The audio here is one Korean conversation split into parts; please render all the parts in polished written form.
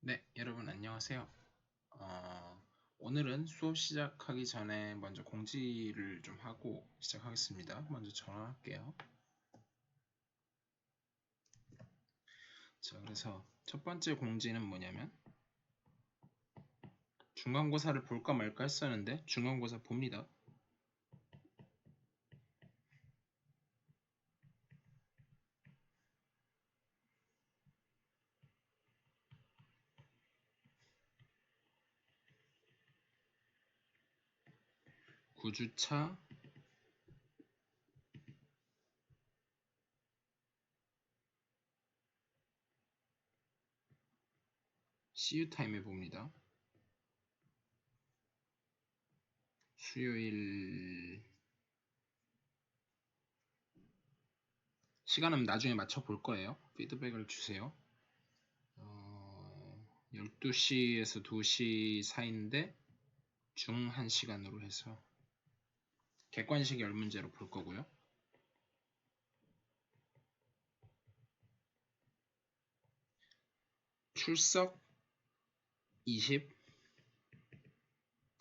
네, 여러분 안녕하세요. 오늘은 수업 시작하기 전에 먼저 공지를 좀 하고 시작하겠습니다. 먼저 전화할게요. 자, 그래서 첫 번째 공지는 뭐냐면 중간고사를 볼까 말까 했었는데 중간고사 봅니다. 구주차 CU 타임에 봅니다. 수요일 시간은 나중에 맞춰 볼 거예요. 피드백을 주세요. 12시에서 2시 사이인데 중 1시간으로 해서 객관식 10문제로 볼 거고요. 출석 20,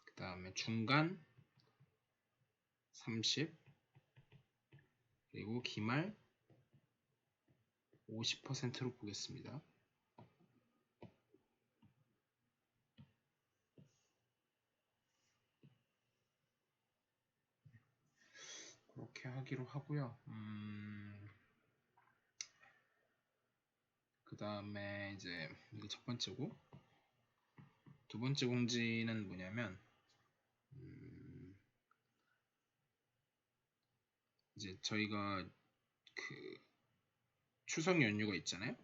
그 다음에 중간 30, 그리고 기말 50%로 보겠습니다. 그렇게 하기로 하고요. 그 다음에 이제 이게 첫 번째고, 두 번째 공지는 뭐냐면 이제 저희가 그 추석 연휴가 있잖아요.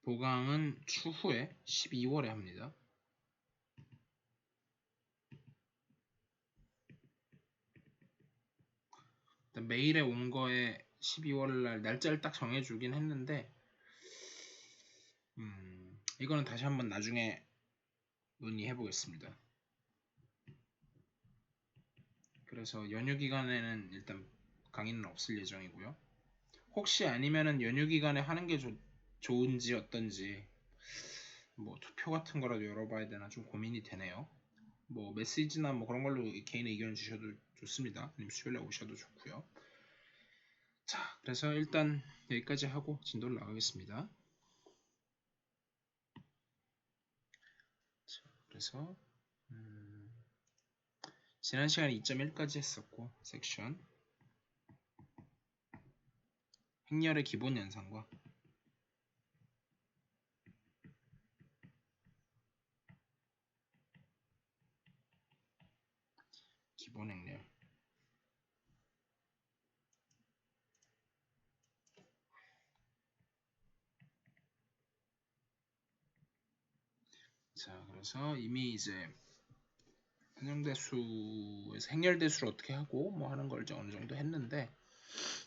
보강은 추후에 12월에 합니다. 일단 메일에 온 거에 12월날 날짜를 딱 정해주긴 했는데 이거는 다시 한번 나중에 논의해 보겠습니다. 그래서 연휴 기간에는 일단 강의는 없을 예정이고요. 혹시 아니면은 연휴 기간에 하는 게 좋은지 어떤지 뭐 투표 같은 거라도 열어봐야 되나 좀 고민이 되네요. 뭐 메시지나 뭐 그런 걸로 개인 의견 주셔도 좋습니다. 아니면 수요일에 오셔도 좋고요. 자, 그래서 일단 여기까지 하고 진도를 나가겠습니다. 자, 그래서 지난 시간에 2.1까지 했었고 섹션 행렬의 기본 연산과 기본 행렬 자, 그래서 이미 이제 행렬대수에서 행렬대수를 어떻게 하고 뭐 하는 걸 이제 어느 정도 했는데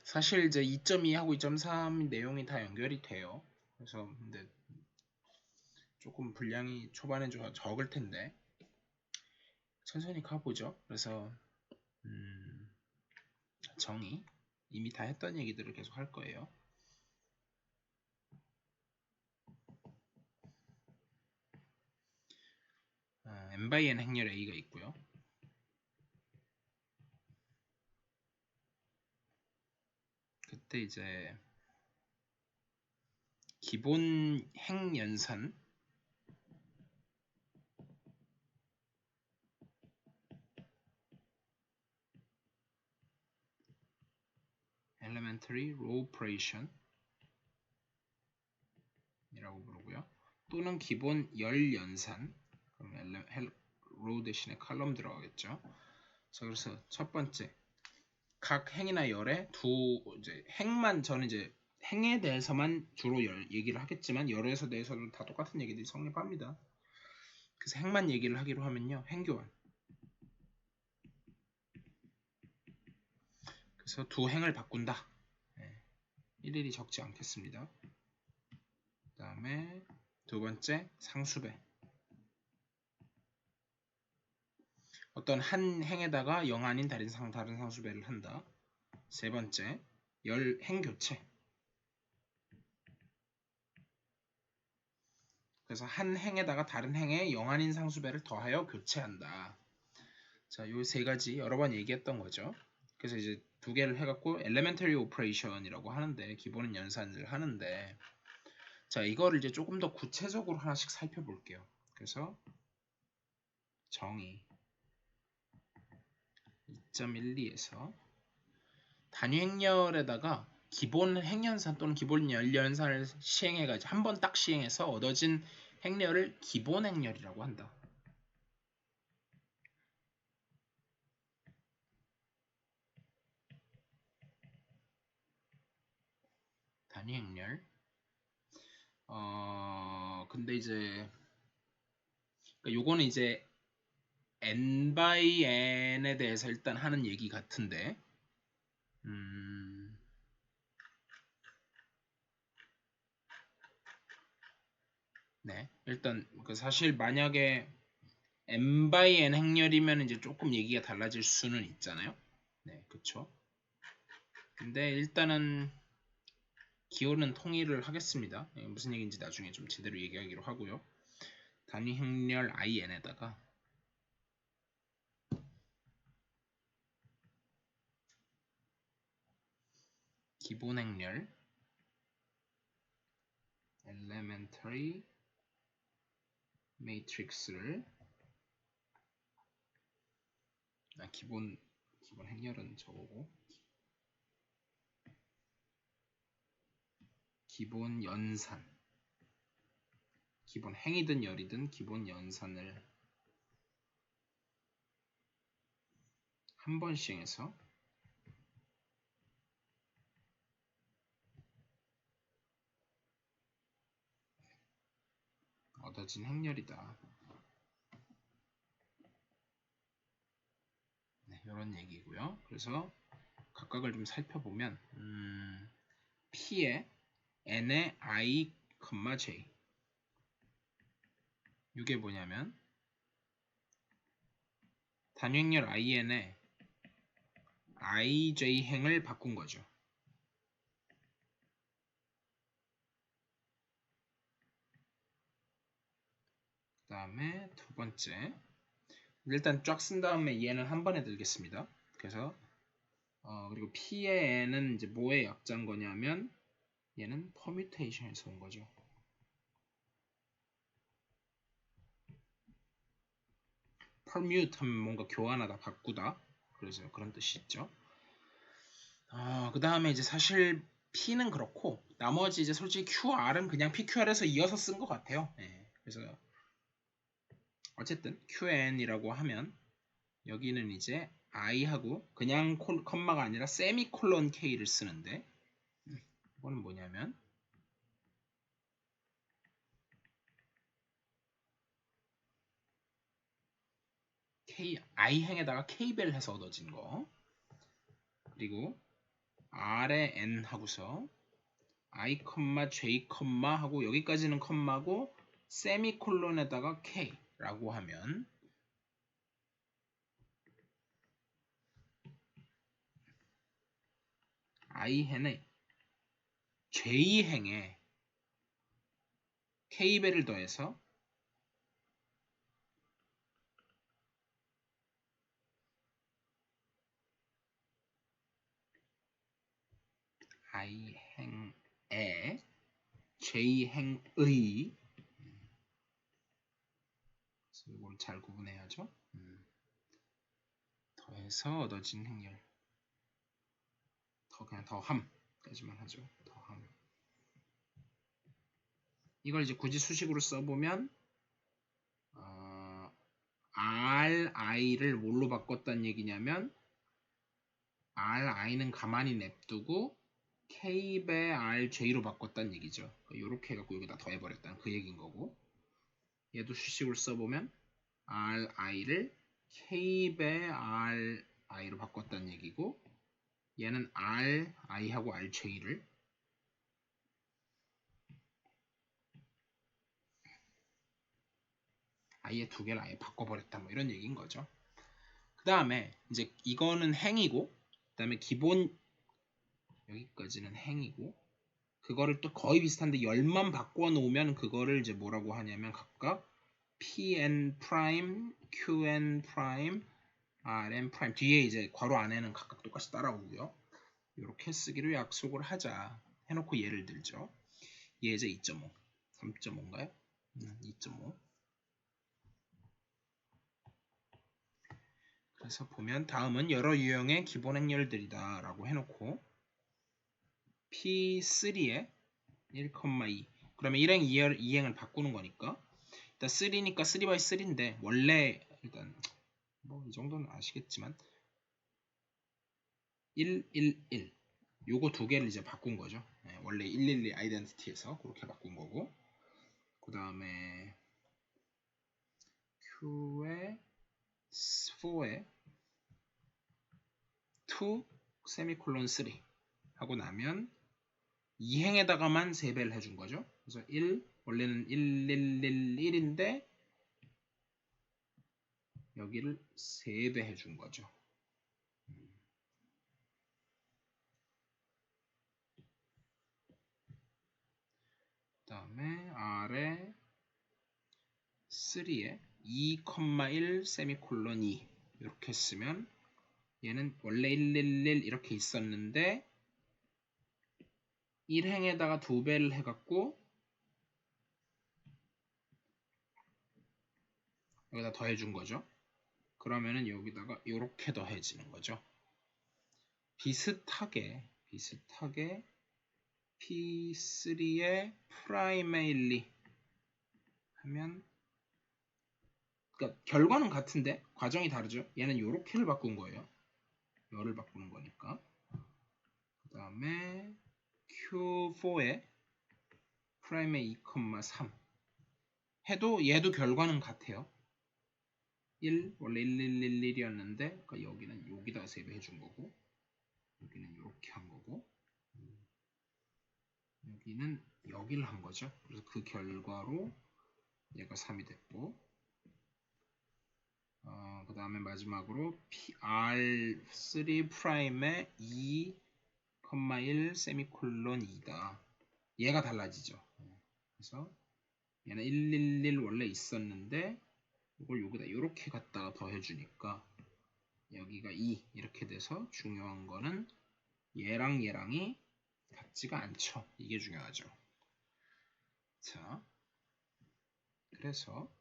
사실 이제 2.2하고 2.3 내용이 다 연결이 돼요. 그래서 근데 조금 분량이 초반에 좀 적을 텐데 천천히 가보죠. 그래서 정의 이미 다 했던 얘기들을 계속 할 거예요. n/n 행렬 a가 있고요. 그때 이제 기본 행 연산 elementary row operation 이라고 부르고요. 또는 기본 열 연산 그럼 row 대신에 칼럼 들어가겠죠. 자, 그래서 첫 번째 각 행이나 열의 이제 행만 저는 이제 행에 대해서만 주로 얘기를 하겠지만 열에 대해서도 다 똑같은 얘기들이 성립합니다. 그래서 행만 얘기를 하기로 하면요. 행교환. 그래서 두 행을 바꾼다. 일일이 적지 않겠습니다. 그 다음에 두 번째 상수배. 어떤 한 행에다가 영 아닌 다른 상수배를 한다. 세 번째 열 행교체. 그래서 한 행에다가 다른 행에 영한인 상수배를 더하여 교체한다. 자, 요 세 가지 여러 번 얘기했던 거죠. 그래서 이제 두 개를 해갖고 elementary operation이라고 하는데 기본 연산을 하는데 자, 이거를 이제 조금 더 구체적으로 하나씩 살펴볼게요. 그래서 정의 2.12에서 단위 행렬에다가 기본 행연산 또는 기본 연산을 시행해가지고 한 번 딱 시행해서 얻어진 행렬을 기본 행렬이라고 한다. 단위 행렬. 근데 이제 그러니까 요거는 이제 n by n에 대해서 일단 하는 얘기 같은데 네, 일단 그 사실 만약에 n by n 행렬이면 이제 조금 얘기가 달라질 수는 있잖아요. 네, 그쵸. 근데 일단은 기호는 통일을 하겠습니다. 무슨 얘기인지 나중에 좀 제대로 얘기하기로 하고요. 단위 행렬 in에다가 기본 행렬 elementary matrix를 기본 행렬은 저거고 기본 연산 기본 행이든 열이든 기본 연산을 한 번 시행해서 얻어진 행렬이다. 네, 이런 얘기고요. 그래서 각각을 좀 살펴보면 P의 n의 i, j 이게 뭐냐면 단위 행렬 in의 ij 행을 바꾼 거죠. 그 다음에 두 번째 일단 쫙 쓴 다음에 얘는 한 번에 들겠습니다. 그래서 그리고 P의 n은 이제 뭐의 약자인 거냐면 얘는 퍼뮤테이션에서 온 거죠. permute 하면 뭔가 교환하다, 바꾸다. 그래서 그런 뜻이 있죠. 그 다음에 이제 사실 P는 그렇고 나머지 이제 솔직히 QR은 그냥 PQR에서 이어서 쓴 것 같아요. 네, 그래서 어쨌든 QN이라고 하면 여기는 이제 I하고 그냥 컴마가 아니라 세미콜론 K를 쓰는데 이거는 뭐냐면 I행에다가 K배를 해서 얻어진 거 그리고 R에 N 하고서 I, J, 하고 여기까지는 컴마고 세미콜론에다가 K라고 하면 I행에 J행에 K배를 더해서 I행에 J행의 이걸 잘 구분해야죠. 더해서 얻어진 행렬 그냥 더함까지만 하죠. 더함 이걸 이제 굳이 수식으로 써보면 RI를 뭘로 바꿨다는 얘기냐면 RI는 가만히 냅두고 K배 RJ로 바꿨다는 얘기죠. 이렇게 해갖고 여기다 더해버렸다는 그 얘기인 거고 얘도 수식으로 써보면 RI를 K배 RI로 바꿨다는 얘기고 얘는 RI하고 RJ를 아예 두 개를 아예 바꿔버렸다 뭐 이런 얘기인 거죠. 그 다음에 이제 이거는 행이고 그 다음에 기본 여기까지는 행이고 그거를 또 거의 비슷한데 열만 바꿔 놓으면 그거를 이제 뭐라고 하냐면 각각 pn 프라임, qn 프라임, rn 프라임 뒤에 이제 괄호 안에는 각각 똑같이 따라오고요. 이렇게 쓰기로 약속을 하자 해놓고 예를 들죠. 예제 2.5, 3.5인가요? 2.5. 그래서 보면 다음은 여러 유형의 기본 행렬들이다 라고 해놓고 P3에 1,2 그러면 1행 2행을 바꾸는 거니까 일단 3니까 3x3인데 원래 일단 뭐 이 정도는 아시겠지만 1, 1, 1 요거 두 개를 이제 바꾼 거죠. 네, 원래 112 아이덴티티에서 그렇게 바꾼 거고 그 다음에 Q에 4에 2 세미콜론 3 하고 나면 2행에다가만 3배를 해준 거죠. 그래서 1 원래는 1111인데 여기를 3배 해준 거죠. 그 다음에 R에 3에 2,1 세미콜론 2 이렇게 쓰면 얘는 원래 111 이렇게 있었는데 1행에다가 2배를 해갖고 여기다 더해준 거죠. 그러면은 여기다가 이렇게 더해지는 거죠. 비슷하게 P3의 프라임의 1, 2 하면 그러니까 결과는 같은데 과정이 다르죠. 얘는 요렇게를 바꾼 거예요. 열을 바꾸는 거니까. 그 다음에 Q4에 프라임의 2,3 해도 얘도 결과는 같아요. 1 원래 1111이었는데 그러니까 여기는 여기다 3배 해준 거고 여기는 이렇게 한 거고 여기는 여기를 한 거죠. 그래서 그 결과로 얘가 3이 됐고 그 다음에 마지막으로 R3 프라임의 2,1 세미콜론 2다. 얘가 달라지죠. 그래서 얘는 111 원래 있었는데 이걸 여기다 이렇게 갖다가 더해주니까 여기가 2 이렇게 돼서 중요한 거는 얘랑 얘랑이 같지가 않죠. 이게 중요하죠. 자, 그래서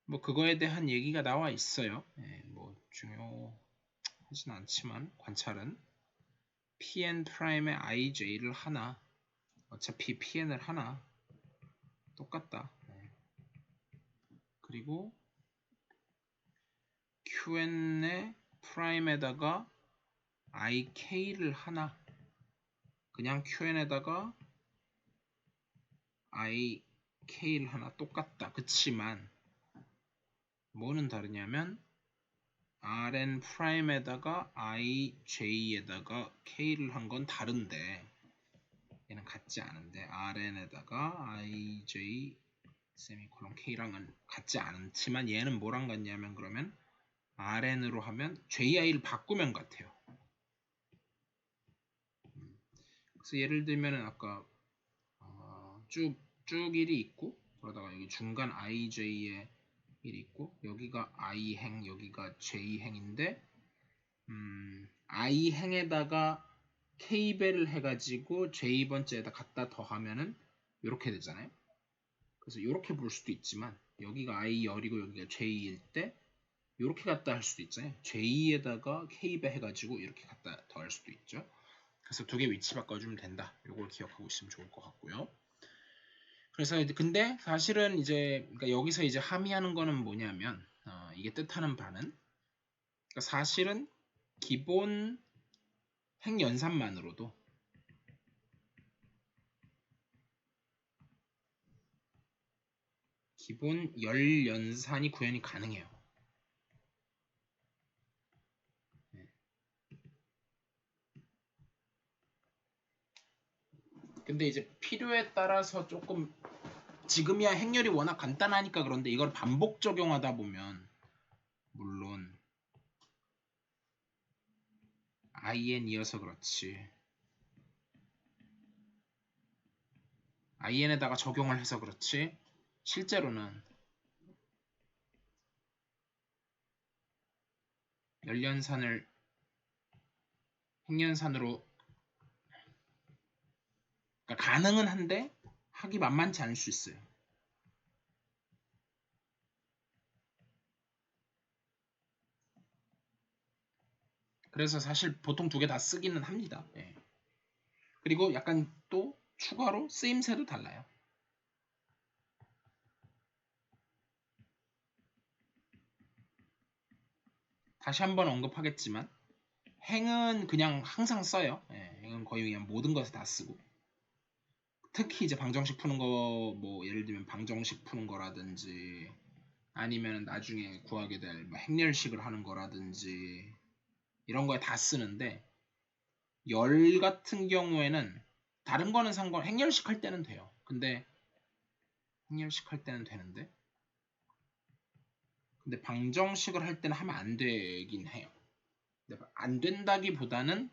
뭐 그거에 대한 얘기가 나와 있어요. 뭐 중요하진 않지만 관찰은 pn 프라임의 ij를 하나 어차피 pn을 하나 똑같다. 그리고 qn의 프라임에다가 ik를 하나 그냥 qn에다가 ik를 하나 똑같다. 그치만 뭐는 다르냐면 rn 프라임에다가 ij에다가 k를 한 건 다른데 얘는 같지 않은데 rn에다가 ij 세미콜론 k랑은 같지 않지만 얘는 뭐랑 같냐면 그러면 rn으로 하면 ji를 바꾸면 같아요. 그래서 예를 들면은 아까 쭉 1이 있고 그러다가 여기 중간 ij에 1이 있고 여기가 i행 여기가 j행인데 i행에다가 k배를 해가지고 j번째에다 갖다 더하면은 이렇게 되잖아요. 그래서 이렇게 볼 수도 있지만 여기가 i열이고 여기가 j일 때 이렇게 갖다 할 수도 있잖아요. j에다가 k배 해가지고 이렇게 갖다 더할 수도 있죠. 그래서 두 개 위치 바꿔주면 된다. 이걸 기억하고 있으면 좋을 것 같고요. 그래서 근데 사실은 이제 그러니까 여기서 이제 함의하는 거는 뭐냐면 이게 뜻하는 바는 그러니까 사실은 기본 핵연산만으로도 기본 열연산이 구현이 가능해요. 근데 이제 필요에 따라서 조금 지금이야 행렬이 워낙 간단하니까 그런데 이걸 반복 적용하다 보면 물론 in이어서 그렇지. in에다가 적용을 해서 그렇지. 실제로는 열연산을 행연산으로 그러니까 가능은 한데 하기 만만치 않을 수 있어요. 그래서 사실 보통 두 개 다 쓰기는 합니다. 예. 그리고 약간 또 추가로 쓰임새도 달라요. 다시 한번 언급하겠지만 행은 그냥 항상 써요. 예, 행은 거의 그냥 모든 것에 다 쓰고 특히 이제 방정식 푸는 거 뭐 예를 들면 방정식 푸는 거라든지 아니면 나중에 구하게 될 뭐 행렬식을 하는 거라든지 이런 거에 다 쓰는데 열 같은 경우에는 다른 거는 행렬식 할 때는 돼요. 근데 행렬식 할 때는 되는데 근데 방정식을 할 때는 하면 안 되긴 해요. 안 된다기보다는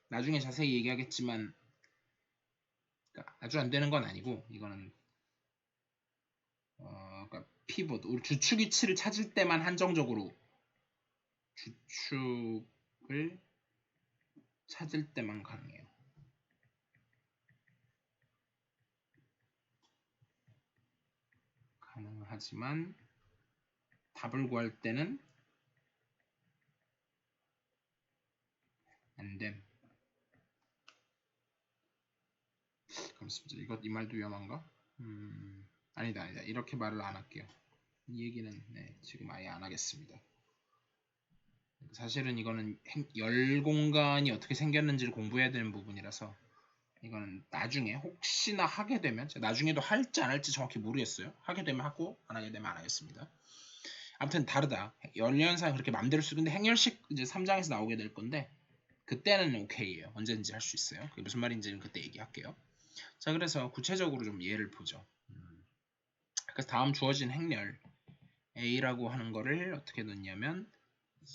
나중에 자세히 얘기하겠지만 그러니까 아주 안 되는 건 아니고 이거는 그러니까 피봇 우리 주축 위치를 찾을 때만 한정적으로 주축을 찾을 때만 가능해요. 가능하지만 답을 구할 때는 안 됨. 잠시만요. 이 말도 위험한가? 아니다. 이렇게 말을 안 할게요. 이 얘기는 지금 아예 안 하겠습니다. 사실은 이거는 열 공간이 어떻게 생겼는지를 공부해야 되는 부분이라서 이거는 나중에 혹시나 하게 되면 나중에도 할지 안 할지 정확히 모르겠어요. 하게 되면 하고 안 하게 되면 안 하겠습니다. 아무튼 다르다. 열연상 그렇게 맘대로 쓰고 근데 행렬식 이제 3장에서 나오게 될 건데 그때는 오케이예요. 언제든지 할 수 있어요. 그게 무슨 말인지는 그때 얘기할게요. 자 그래서 구체적으로 좀 예를 보죠. 그래서 다음 주어진 행렬 A라고 하는 거를 어떻게 넣냐면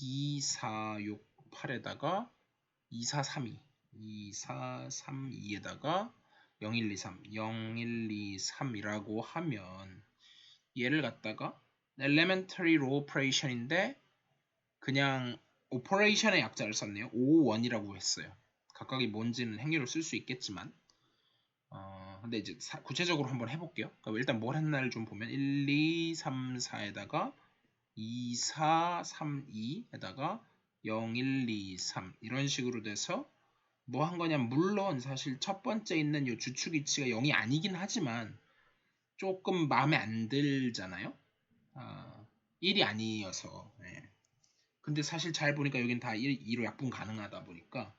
2, 4, 6, 8에다가 2, 4, 3, 2 2, 4, 3, 2에다가 0, 1, 2, 3 0, 1, 2, 3이라고 하면 얘를 갖다가 elementary row operation인데 그냥 operation의 약자를 썼네요. O1이라고 했어요. 각각이 뭔지는 행위로 쓸 수 있겠지만 근데 이제 구체적으로 한번 해볼게요. 그러니까 일단 뭘 했나를 좀 보면 1, 2, 3, 4에다가 2, 4, 3, 2에다가 0, 1, 2, 3 이런 식으로 돼서 뭐 한 거냐면 물론 사실 첫 번째 있는 이 주축 위치가 0이 아니긴 하지만 조금 마음에 안 들잖아요. 1이 아니어서. 예. 근데 사실 잘 보니까 여긴 다 2로 약분 가능하다 보니까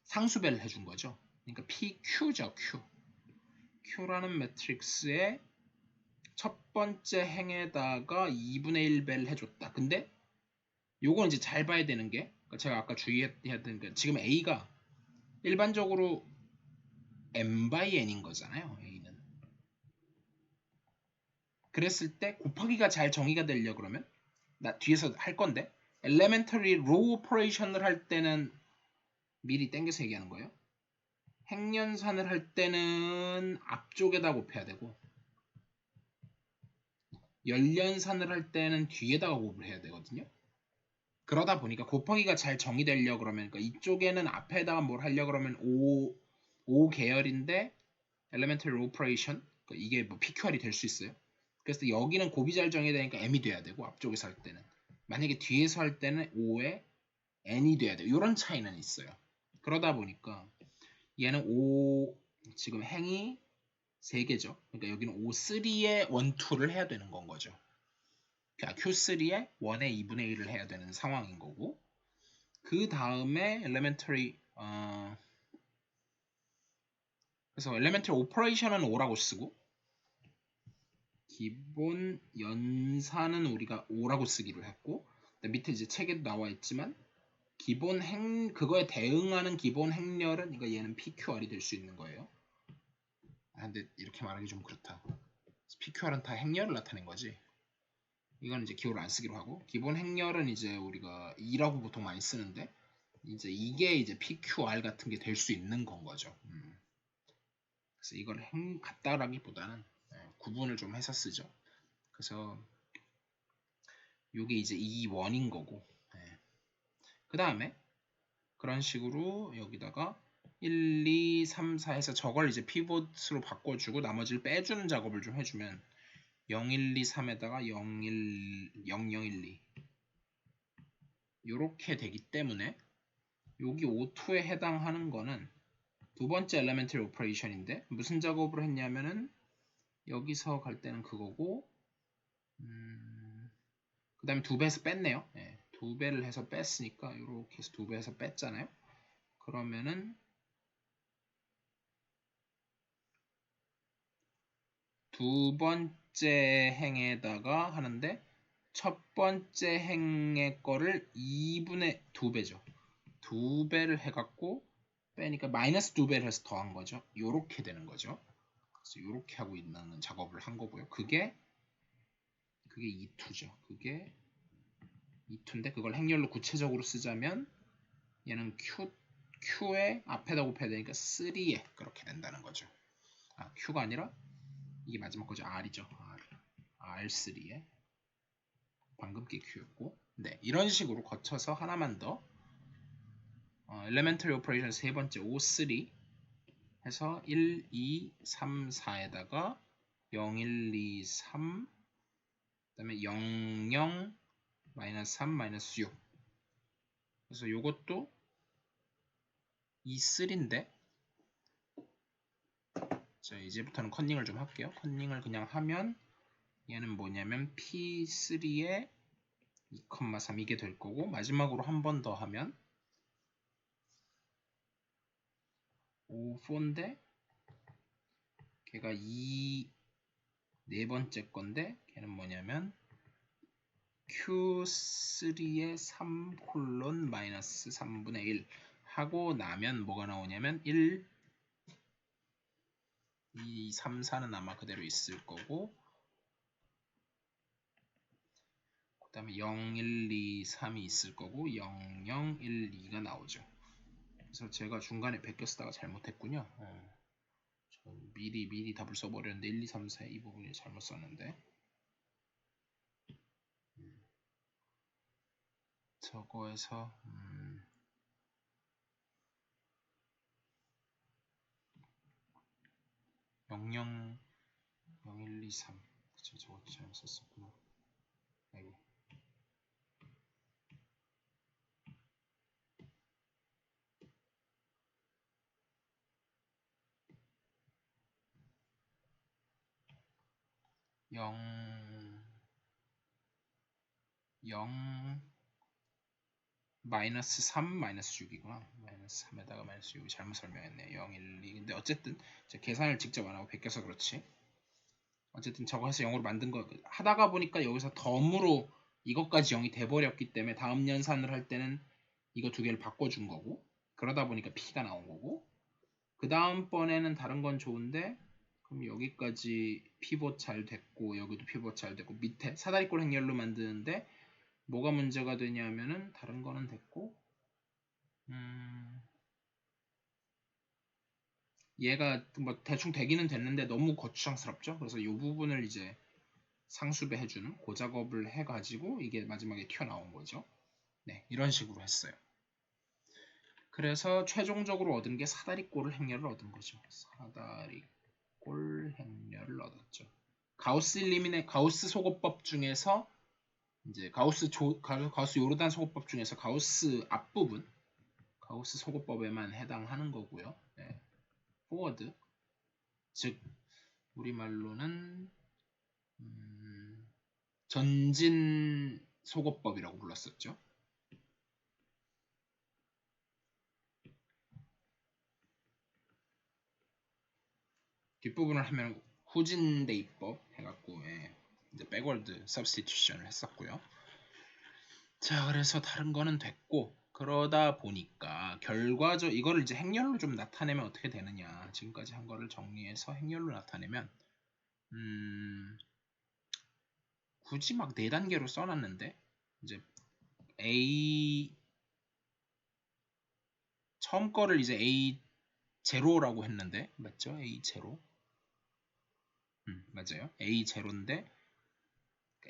상수배를 해준 거죠. 그러니까 PQ죠, Q. Q라는 매트릭스에 첫 번째 행에다가 2분의 1 배를 해줬다. 근데 요건 이제 잘 봐야 되는 게 제가 아까 주의해야 되는 게 지금 A가 일반적으로 m by n인 거잖아요. A는. 그랬을 때 곱하기가 잘 정의가 되려고 그러면 나 뒤에서 할 건데 elementary row operation을 할 때는 미리 땡겨서 얘기하는 거예요. 행연산을 할 때는 앞쪽에다 곱해야 되고 열연산을 할 때는 뒤에다가 곱을 해야 되거든요. 그러다 보니까 곱하기가 잘 정의되려고 그러면 그러니까 이쪽에는 앞에다가 뭘 하려고 그러면 O 계열인데 elementary operation 그러니까 이게 뭐 PQR이 될 수 있어요. 그래서 여기는 곱이 잘 정의되니까 M이 돼야 되고 앞쪽에서 할 때는 만약에 뒤에서 할 때는 O에 N이 돼야 돼요. 이런 차이는 있어요. 그러다 보니까 얘는 O 지금 행이 3개죠. 그러니까 여기는 O3에 1, 2를 해야 되는 건 거죠. 그러니까 Q3에 1에 2분의 1을 해야 되는 상황인 거고 그 다음에 elementary 그래서 elementary operation은 O라고 쓰고 기본 연산은 우리가 O라고 쓰기로 했고 밑에 이제 책에도 나와 있지만 기본 그거에 대응하는 기본 행렬은 그러니까 얘는 PQR이 될 수 있는 거예요. 근데 이렇게 말하기 좀 그렇다. PQR은 다 행렬을 나타낸 거지. 이건 이제 기호를 안 쓰기로 하고, 기본 행렬은 이제 우리가 2라고 보통 많이 쓰는데, 이제 이게 이제 PQR 같은 게 될 수 있는 건 거죠. 그래서 이걸 같다라기보다는 구분을 좀 해서 쓰죠. 그래서 이게 이제 2원인 거고, 그 다음에 그런 식으로 여기다가 1, 2, 3, 4 해서 저걸 이제 피봇으로 바꿔주고 나머지를 빼주는 작업을 좀 해주면 0, 1, 2, 3에다가 0, 1, 0, 0, 1, 2 이렇게 되기 때문에 여기 O2에 해당하는 거는 두 번째 elementary operation인데 무슨 작업을 했냐면은 여기서 갈 때는 그거고 그 다음에 두 배에서 뺐네요. 두 배를 해서 뺐으니까 이렇게 해서 두 배 해서 뺐잖아요. 그러면은 두 번째 행에다가 하는데 첫 번째 행의 거를 2분의 2배죠. 두 배를 해갖고 빼니까 마이너스 두 배를 해서 더한 거죠. 요렇게 되는 거죠. 그래서 요렇게 하고 있는 작업을 한 거고요. 그게 E2죠. 그게 E2인데 그걸 행렬로 구체적으로 쓰자면 얘는 Q에 앞에다 곱해야 되니까 3에 그렇게 된다는 거죠. 아, Q가 아니라 이게 마지막 거죠. R이죠. R3에 방금 게 Q였고 네, 이런 식으로 거쳐서 하나만 더 elementary operation 세 번째 O3 해서 1, 2, 3, 4에다가 0, 1, 2, 3 그 다음에 0, 0, 마이너스 3, 마이너스 6 그래서 요것도 E3인데 자 이제부터는 컨닝을 좀 할게요. 컨닝을 그냥 하면 얘는 뭐냐면 P3에 2,3 이게 될 거고 마지막으로 한 번 더 하면 O4인데 걔가 4번째 건데 걔는 뭐냐면 Q3에 3 콜론 마이너스 3분의 1 하고 나면 뭐가 나오냐면 1, 2, 3, 4는 아마 그대로 있을 거고 그 다음에 0, 1, 2, 3이 있을 거고 0, 0, 1, 2가 나오죠. 그래서 제가 중간에 베껴 쓰다가 잘못했군요. 미리 답을 써버렸는데 1, 2, 3, 4 이 부분이 잘못 썼는데 저거에서 0, 0, 0, 1, 2, 3 그쵸 저것도 잘못 썼었구나. 아이고. 마이너스 3 마이너스 6이구나. 마이너스 3에다가 마이너스 6이 잘못 설명했네. 0, 1, 2 근데 어쨌든 제가 계산을 직접 안 하고 베껴서 그렇지. 어쨌든 저거 해서 0으로 만든 거 하다가 보니까 여기서 덤으로 이것까지 0이 돼버렸기 때문에 다음 연산을 할 때는 이거 두 개를 바꿔준 거고 그러다 보니까 P가 나온 거고 그 다음번에는 다른 건 좋은데 그럼 여기까지 피봇 잘 됐고 여기도 피봇 잘 됐고 밑에 사다리꼴 행렬로 만드는데 뭐가 문제가 되냐면은 다른 거는 됐고 얘가 뭐 대충 되기는 됐는데 너무 거추장스럽죠. 그래서 이 부분을 이제 상수배 해주는 그 작업을 해가지고 이게 마지막에 튀어나온 거죠. 네, 이런 식으로 했어요. 그래서 최종적으로 얻은 게 사다리꼴 행렬을 얻은 거죠. 사다리꼴 행렬을 얻었죠. 가우스 소거법 중에서 이제 가우스 요르단 소거법 중에서 가우스 앞부분 가우스 소거법에만 해당하는 거고요. 네. 포워드 즉 우리말로는 전진 소거법이라고 불렀었죠. 뒷부분을 하면 후진 대입법 해갖고 이제 백월드 서브스티튜션을 했었고요. 자 그래서 다른 거는 됐고 그러다 보니까 이거를 이제 행렬로 좀 나타내면 어떻게 되느냐 지금까지 한 거를 정리해서 행렬로 나타내면 굳이 막 4단계로 써놨는데 이제 A 처음 거를 이제 A0라고 했는데 맞죠? A0 맞아요. A0인데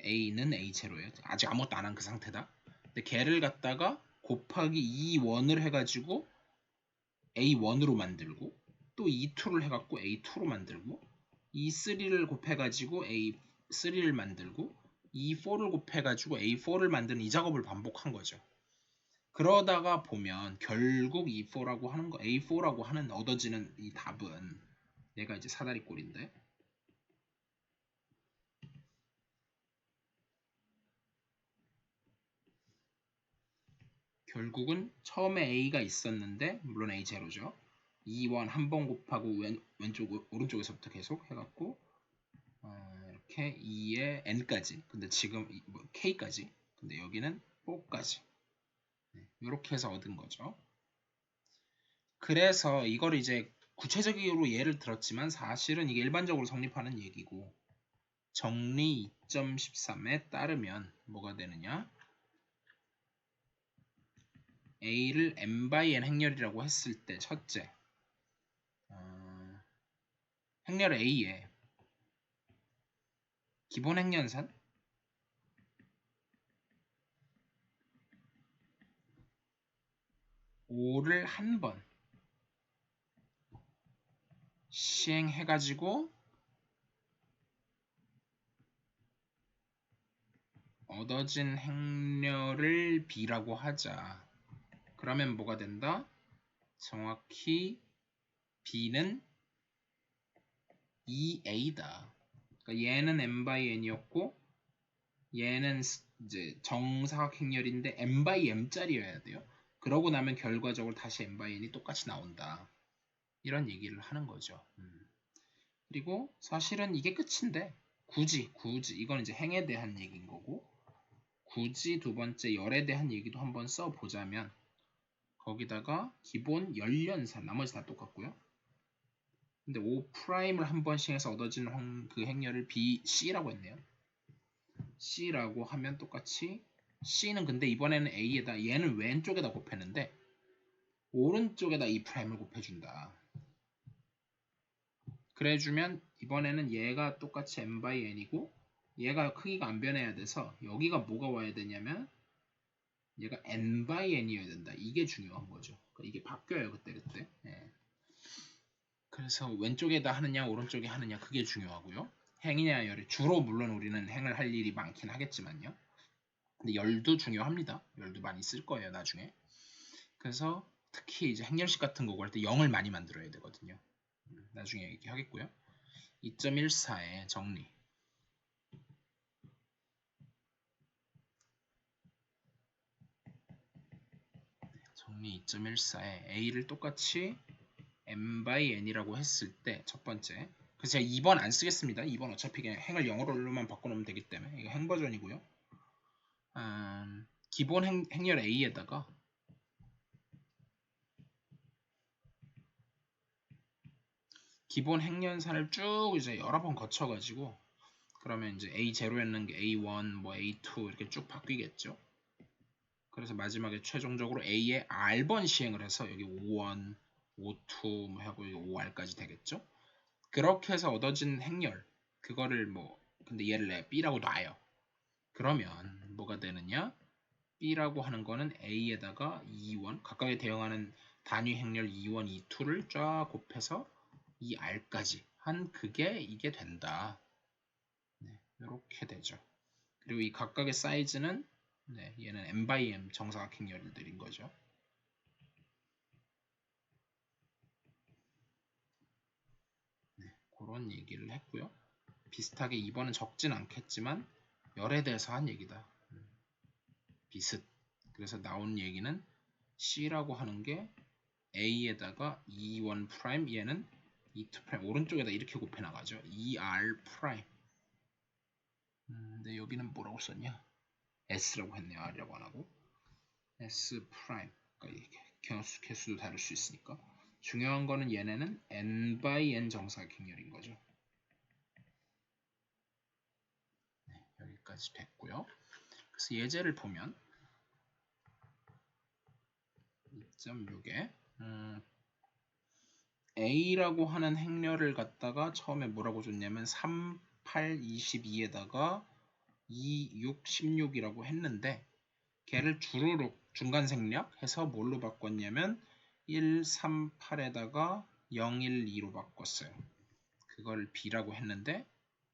A는 A0예요. 아직 아무것도 안 한 그 상태다. 근데 걔를 갖다가 곱하기 E1을 해가지고 A1으로 만들고 또 E2를 해갖고 A2로 만들고 E3를 곱해가지고 A3를 만들고 E4를 곱해가지고 A4를 만드는 이 작업을 반복한 거죠. 그러다가 보면 결국 E4라고 하는 거, A4라고 하는 얻어지는 이 답은 얘가 이제 사다리 꼴인데 결국은 처음에 A가 있었는데 물론 A0죠. E1 한 번 곱하고 왼쪽 오른쪽에서부터 계속 해갖고 이렇게 2에 n까지 근데 지금 k까지 근데 여기는 4까지 이렇게 해서 얻은 거죠. 그래서 이거를 이제 구체적으로 예를 들었지만 사실은 이게 일반적으로 성립하는 얘기고 정리 2.13에 따르면 뭐가 되느냐 A를 n by n 행렬이라고 했을 때 첫째 행렬 A에 기본 행렬산 5를 한 번 시행해가지고 얻어진 행렬을 B라고 하자. 그러면 뭐가 된다? 정확히 B는 2A다. 그러니까 얘는 n by n이었고 얘는 이제 정사각 행렬인데 n by m짜리여야 돼요. 그러고 나면 결과적으로 다시 n by n이 똑같이 나온다. 이런 얘기를 하는 거죠. 그리고 사실은 이게 끝인데 굳이 이건 이제 행에 대한 얘기인 거고 굳이 두 번째 열에 대한 얘기도 한번 써보자면 거기다가 기본 열연산 나머지 다 똑같고요. 근데 O'를 한 번씩 해서 얻어지는 그 행렬을 B, C라고 했네요. C라고 하면 똑같이 C는 근데 이번에는 A에다 얘는 왼쪽에다 곱했는데 오른쪽에다 E'을 곱해준다. 그래주면 이번에는 얘가 똑같이 n by n이고 얘가 크기가 안 변해야 돼서 여기가 뭐가 와야 되냐면 얘가 n by n이어야 된다. 이게 중요한 거죠. 그러니까 이게 바뀌어요 그때. 예. 그래서 왼쪽에다 하느냐 오른쪽에 하느냐 그게 중요하고요. 행이냐 열이 주로 물론 우리는 행을 할 일이 많긴 하겠지만요. 근데 열도 중요합니다. 열도 많이 쓸 거예요 나중에. 그래서 특히 이제 행렬식 같은 거 구할 때 0을 많이 만들어야 되거든요. 나중에 얘기하겠고요. 2.14의 정리. 정리 2.14에 A를 똑같이 m by n이라고 했을 때 첫 번째 그래서 제가 2번 안 쓰겠습니다. 2번 어차피 그냥 행을 영어로만 바꿔놓으면 되기 때문에 이거 행 버전이고요. 기본 행렬 A에다가 기본 행렬산을 쭉 이제 여러 번 거쳐가지고 그러면 이제 A0였는 게 A1, 뭐 A2 이렇게 쭉 바뀌겠죠. 그래서 마지막에 최종적으로 A에 R번 시행을 해서 여기 O1, O2 뭐 하고 OR까지 되겠죠. 그렇게 해서 얻어진 행렬 그거를 뭐 근데 얘를 내 B라고 놔요. 그러면 뭐가 되느냐? B라고 하는 거는 A에다가 2원 각각에 대응하는 단위 행렬 2원, 2,2를 쫙 곱해서 이 R까지 한 그게 이게 된다. 네, 이렇게 되죠. 그리고 이 각각의 사이즈는 네, 얘는 m by m 정사각 행렬들인 거죠. 네, 그런 얘기를 했고요. 비슷하게 2번은 적진 않겠지만 열에 대해서 한 얘기다. 비슷. 그래서 나온 얘기는 C라고 하는 게 A에다가 E1 프라임 얘는 E2 프라임 오른쪽에다 이렇게 곱해 나가죠. ER 프라임. 근데 여기는 뭐라고 썼냐? S라고 했네요. R이라고 안 하고. S 프라임. 그러니까 개수도 다를 수 있으니까. 중요한 거는 얘네는 n by n 정사각형열인 거죠. 네, 여기까지. 여기까지 됐고요. 그래서 예제를 보면 2.6에 A라고 하는 행렬을 갖다가 처음에 뭐라고 줬냐면 3, 8, 22에다가 2, 6, 16이라고 했는데 걔를 주르륵 중간 생략 해서 뭘로 바꿨냐면 1, 3, 8에다가 0, 1, 2로 바꿨어요. 그걸 B라고 했는데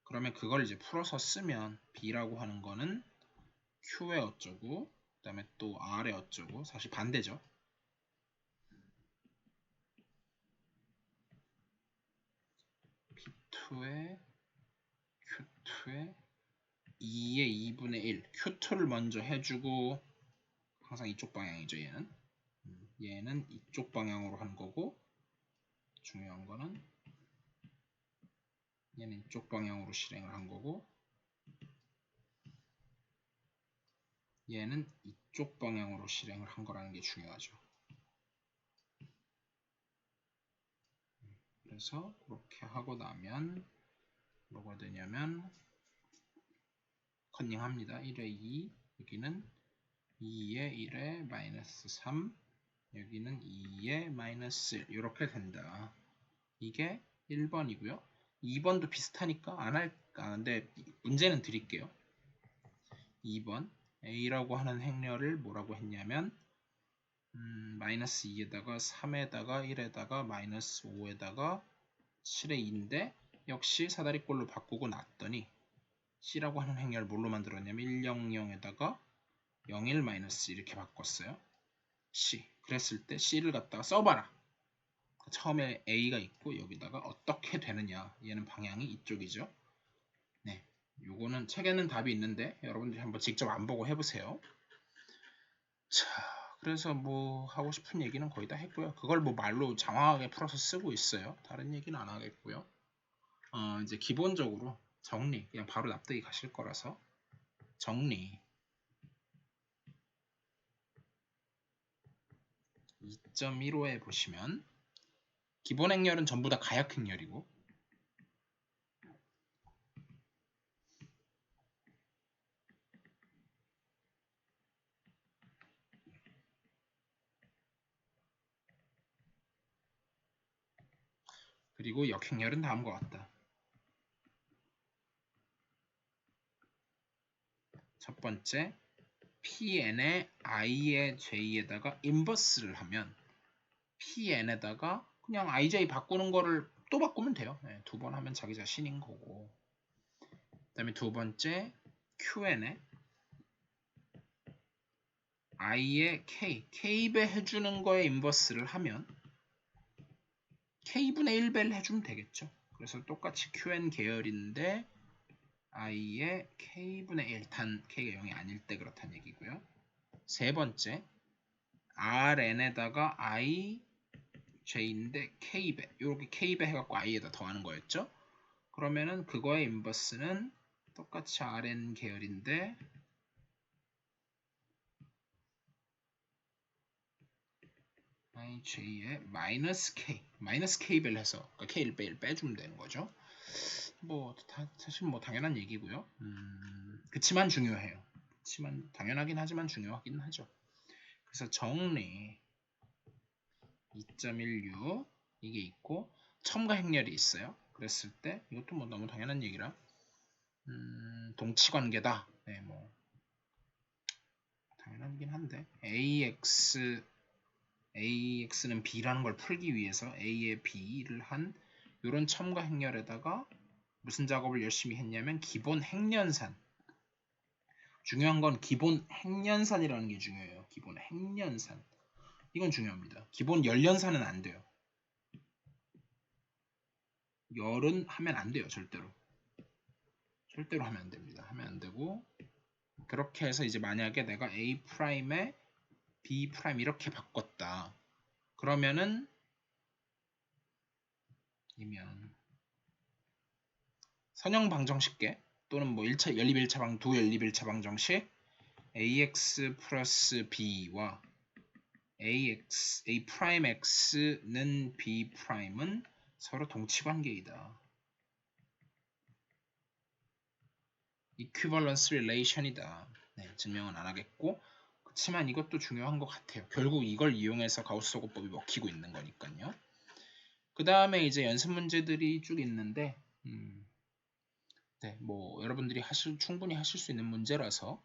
그러면 그걸 이제 풀어서 쓰면 B라고 하는 거는 Q에 어쩌고 그 다음에 또 R에 어쩌고 사실 반대죠. P2에 Q2에 2의 2분의 1 Q2를 먼저 해주고 항상 이쪽 방향이죠. 얘는 이쪽 방향으로 한 거고 중요한 거는 얘는 이쪽 방향으로 실행을 한 거고 얘는 이쪽 방향으로 실행을 한 거라는 게 중요하죠. 그래서 그렇게 하고 나면 뭐가 되냐면 컨닝합니다. 1에 2 여기는 2에 1에 마이너스 3 여기는 2에 마이너스 1 이렇게 된다. 이게 1번이고요. 2번도 비슷하니까 안 할까? 근데 문제는 드릴게요. 2번 A라고 하는 행렬을 뭐라고 했냐면 마이너스 2에다가 3에다가 1에다가 마이너스 5에다가 7에 2인데 역시 사다리꼴로 바꾸고 났더니 C라고 하는 행렬을 뭘로 만들었냐면 100에다가 01 마이너스 이렇게 바꿨어요. C 그랬을 때 C를 갖다가 써봐라. 처음에 A가 있고 여기다가 어떻게 되느냐 얘는 방향이 이쪽이죠. 네, 요거는 책에는 답이 있는데 여러분들이 한번 직접 안 보고 해보세요. 자, 그래서 뭐 하고 싶은 얘기는 거의 다 했고요. 그걸 뭐 말로 장황하게 풀어서 쓰고 있어요. 다른 얘기는 안 하겠고요. 이제 기본적으로 정리 그냥 바로 납득이 가실 거라서 정리 2.15에 보시면 기본 행렬은 전부 다 가역 행렬이고 그리고 역행렬은 다음과 같다. 첫 번째 PN의 I의 J에다가 인버스를 하면 PN에다가 그냥 IJ 바꾸는 거를 또 바꾸면 돼요. 네, 두 번 하면 자기 자신인 거고 그 다음에 두 번째 QN에 I의 K, K배 해주는 거에 인버스를 하면 K분의 1배를 해주면 되겠죠. 그래서 똑같이 QN 계열인데 I의 K분의 1, 단 K가 0이 아닐 때 그렇다는 얘기고요. 세 번째 RN에다가 I, J인데 K배, 이렇게 K배 해갖고 I에다 더하는 거였죠. 그러면은 그거의 인버스는 똑같이 RN 계열인데 IJ에 마이너스 K, 마이너스 K배를 해서 그러니까 K를 빼주면 되는 거죠. 뭐 사실 뭐 당연한 얘기고요. 그치만 중요해요. 그치만 당연하긴 하지만 중요하긴 하죠. 그래서 정리 2.16 이게 있고 첨가 행렬이 있어요. 그랬을 때 이것도 뭐 너무 당연한 얘기라 동치관계다. 네, 뭐 당연하긴 한데 AX는 B라는 걸 풀기 위해서 A에 B를 한 이런 첨가 행렬에다가 무슨 작업을 열심히 했냐면 기본 행연산 중요한 건 기본 행연산이라는 게 중요해요. 기본 행연산 이건 중요합니다. 기본 열연산은 안 돼요. 열은 하면 안 돼요. 절대로 하면 안 됩니다. 하면 안 되고 그렇게 해서 이제 만약에 내가 A'에 B' 이렇게 바꿨다. 그러면은 이면 선형 방정식계 또는 뭐 1차 연립 1차 방, 두 연립 1차 방정식 AX 플러스 B와 A'X는 B'은 서로 동치관계이다. equivalence relation이다. 네, 증명은 안 하겠고, 그렇지만 이것도 중요한 것 같아요. 결국 이걸 이용해서 가우스-소거법이 먹히고 있는 거니까요. 그 다음에 이제 연습 문제들이 쭉 있는데, 네, 뭐 여러분들이 충분히 하실 수 있는 문제라서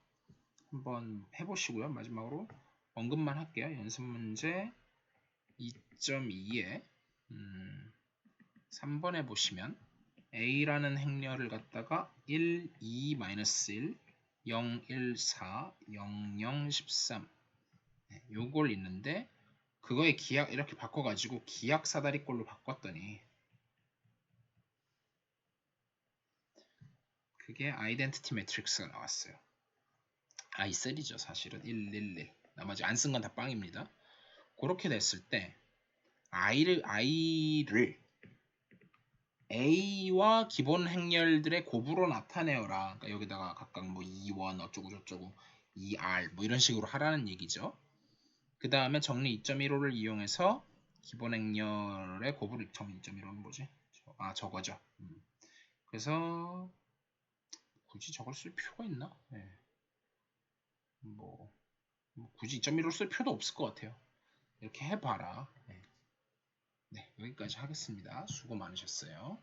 한번 해보시고요. 마지막으로 언급만 할게요. 연습 문제 2.2에 3번에 보시면 A라는 행렬을 갖다가 1, 2, 1, 0, 1, 4, 0, 0, 13 네, 요걸 있는데 그거의 기약 이렇게 바꿔가지고 기약 사다리꼴로 바꿨더니 그게 아이덴티티 매트릭스가 나왔어요. I3죠 사실은 1, 1, 1 나머지 안 쓴 건 다 빵입니다. 그렇게 됐을 때 I를 A와 기본 행렬들의 곱으로 나타내어라. 그러니까 여기다가 각각 뭐 2원 어쩌고 저쩌고 2R 뭐 이런 식으로 하라는 얘기죠. 그 다음에 정리 2.15를 이용해서 기본 행렬의 곱을 정리 2.15는 뭐지? 저거죠. 그래서 굳이 저걸 쓸 필요가 있나? 네. 뭐 굳이 2.15를 쓸 필요도 없을 것 같아요. 이렇게 해봐라. 네, 여기까지 하겠습니다. 수고 많으셨어요.